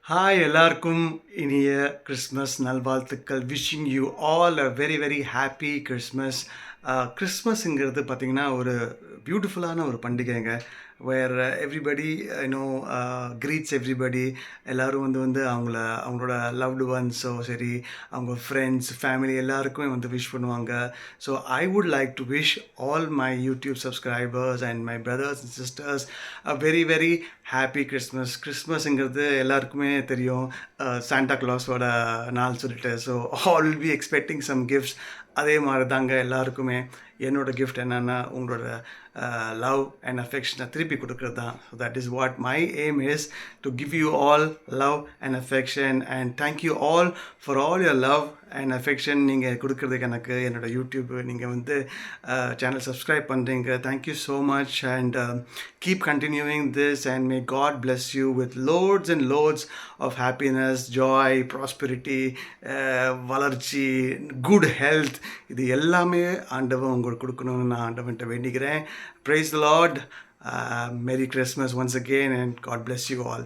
Hi எல்லாருக்கும் இனிய Christmas நல்வாழ்த்துக்கள். Wishing you all a very very happy Christmas. கிறிஸ்மஸ்ங்கிறது பார்த்திங்கன்னா ஒரு பியூட்டிஃபுல்லான ஒரு பண்டிகைங்க. Where everybody you know greets everybody. எல்லோரும் வந்து அவங்களோட லவ்டு ஒன்ஸோ சரி, அவங்க ஃப்ரெண்ட்ஸ் ஃபேமிலி எல்லாருக்குமே விஷ் பண்ணுவாங்க. So I would like to wish all my YouTube subscribers and my brothers and sisters a very very happy Christmas. கிறிஸ்மஸ்ங்கிறது எல்லாருக்குமே தெரியும், சாண்டா கிளாஸோட நாள் சொல்லிட்டு. So all will be expecting some gifts. அதே மாதிரி தாங்க எல்லாருக்குமே என்னோடய கிஃப்ட் என்னென்னா உங்களோட லவ் அண்ட் அஃபெக்ஷனை திருப்பி கொடுக்குறது தான். So that is what my aim is, to give you all love and affection. And thank you all for all your love and affection. நீங்கள் கொடுக்குறதுக்கு எனக்கு என்னோடய யூடியூப் நீங்கள் சேனல் சப்ஸ்கிரைப் பண்ணுறீங்க. Thank you so much and keep continuing this and may God bless you with loads and loads of happiness, joy, prosperity, வளர்ச்சி, good health. இது எல்லாமே ஆண்டவன் உங்களுக்கு கொடுக்கணும்னு நான் ஆண்டவன்கிட்ட வேண்டிக்கிறேன். Praise the Lord. Merry Christmas once again and God bless you all.